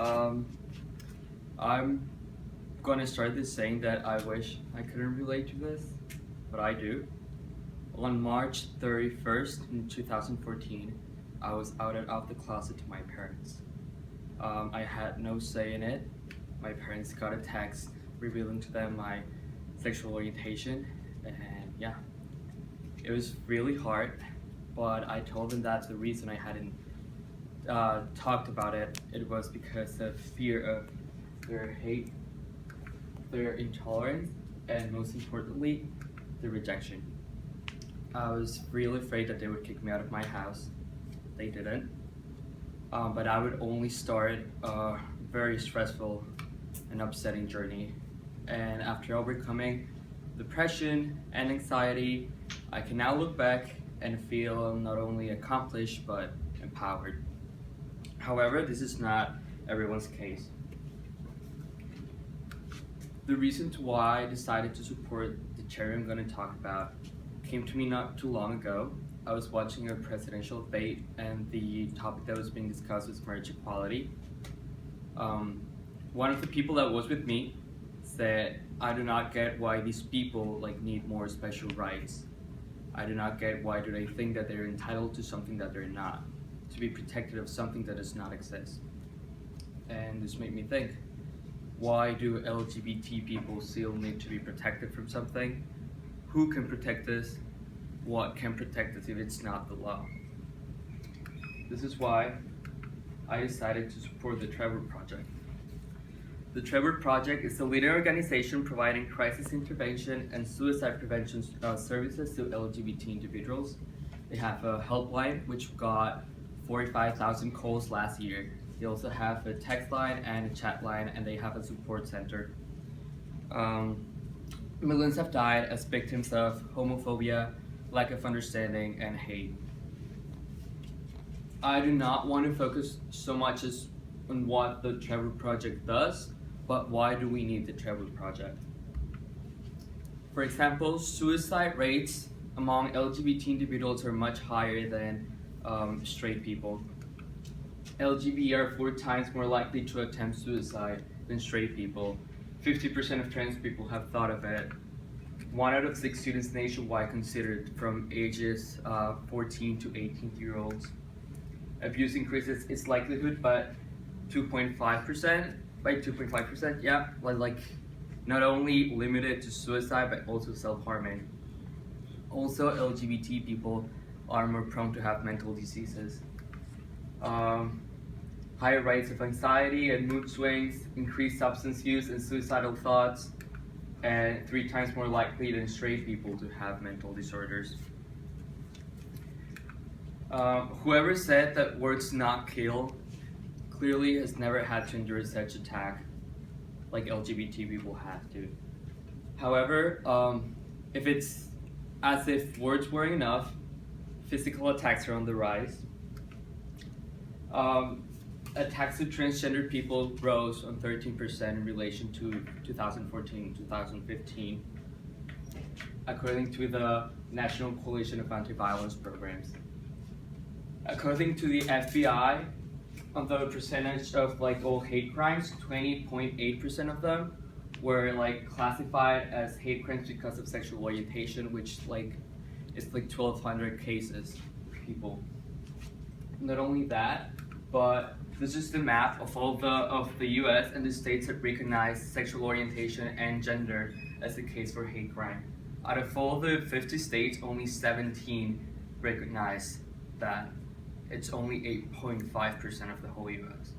Um, I'm gonna start this saying that I wish I couldn't relate to this, but I do. On March 31st in 2014, I was outed of the closet to my parents. I had no say in it. My parents got a text revealing to them my sexual orientation, and yeah, it was really hard, but I told them that the reason I hadn't talked about it, it was because of fear of their hate, their intolerance, and most importantly, the rejection. I was really afraid that they would kick me out of my house. They didn't. But I would only start a very stressful and upsetting journey. And after overcoming depression and anxiety, I can now look back and feel not only accomplished but empowered. However, this is not everyone's case. The reason to why I decided to support the charity I'm going to talk about came to me not too long ago. I was watching a presidential debate, and the topic that was being discussed was marriage equality. One of the people that was with me said, "I do not get why these people need more special rights. I do not get why do they think that they're entitled to something that they're not, to be protected of something that does not exist." And this made me think, why do LGBT people still need to be protected from something? Who can protect us? What can protect us if it's not the law? This is why I decided to support the Trevor Project. The Trevor Project is a leading organization providing crisis intervention and suicide prevention services to LGBT individuals. They have a helpline which got 45,000 calls last year. They also have a text line and a chat line, and they have a support center. Millions have died as victims of homophobia, lack of understanding, and hate. I do not want to focus so much on what the Trevor Project does, but why do we need the Trevor Project? For example, suicide rates among LGBT individuals are much higher than straight people. LGBT are 4 times more likely to attempt suicide than straight people. 50% of trans people have thought of it. 1 out of 6 students nationwide considered from ages 14 to 18-year-olds. Abuse increases its likelihood by 2.5%, yeah, not only limited to suicide but also self-harming. Also, LGBT people are more prone to have mental diseases. Higher rates of anxiety and mood swings, increased substance use and suicidal thoughts, and 3 times more likely than straight people to have mental disorders. Whoever said that words not kill clearly has never had to endure such attack like LGBT people have to. However, if it's as if words weren't enough, physical attacks are on the rise. Attacks to transgender people rose on 13% in relation to 2014 and 2015, according to the National Coalition of Anti-Violence Programs. According to the FBI, on the percentage of all hate crimes, 20.8% of them were classified as hate crimes because of sexual orientation, which is 1,200 cases of people. Not only that, but this is the map of all of the U.S. and the states that recognize sexual orientation and gender as a case for hate crime. Out of all the 50 states, only 17 recognize that. It's only 8.5% of the whole U.S.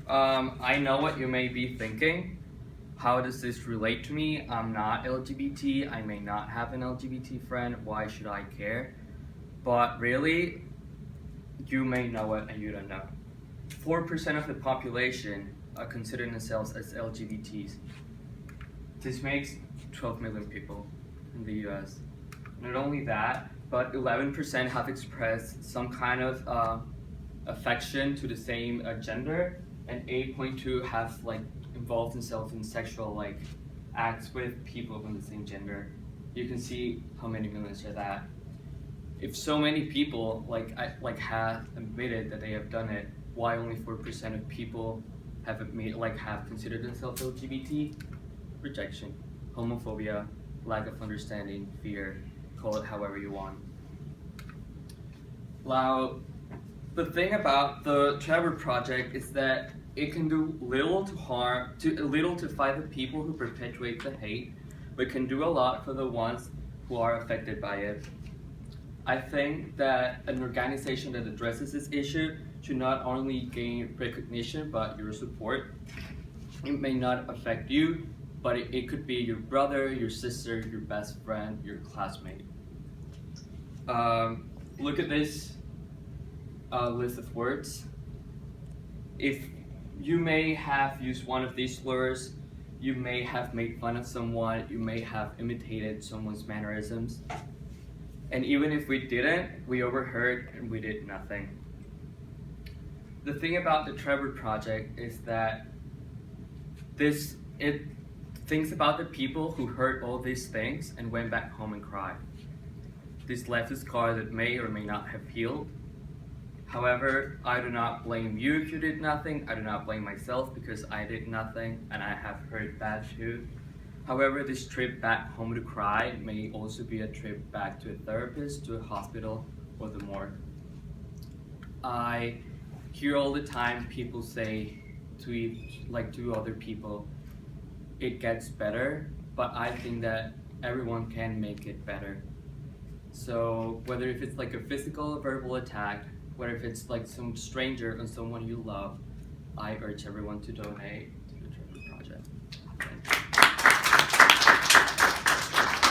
I know what you may be thinking. How does this relate to me? I'm not LGBT. I may not have an LGBT friend. Why should I care? But really, you may know it and you don't know. 4% of the population are considering themselves as LGBTs. This makes 12 million people in the US. Not only that, but 11% have expressed some kind of affection to the same gender, and 8.2 have involved themselves in sexual acts with people from the same gender. You can see how many millions are that. If so many people have admitted that they have done it, why only 4% of people have considered themselves LGBT? Rejection, homophobia, lack of understanding, fear, call it however you want. Now, the thing about the Trevor Project is that it can do little to fight the people who perpetuate the hate, but can do a lot for the ones who are affected by it. I think that an organization that addresses this issue should not only gain recognition but your support. It may not affect you, but it could be your brother, your sister, your best friend, your classmate. Look at this list of words. If you may have used one of these slurs, you may have made fun of someone, you may have imitated someone's mannerisms. And even if we didn't, we overheard and we did nothing. The thing about the Trevor Project is that it thinks about the people who heard all these things and went back home and cried. This left a scar that may or may not have healed. However, I do not blame you if you did nothing. I do not blame myself because I did nothing and I have heard that too. However, this trip back home to cry may also be a trip back to a therapist, to a hospital, or the morgue. I hear all the time people say to other people, it gets better, but I think that everyone can make it better. So whether if it's like a physical or verbal attack, whether if it's like some stranger or someone you love, I urge everyone to donate to the Trevor Project. Thank you.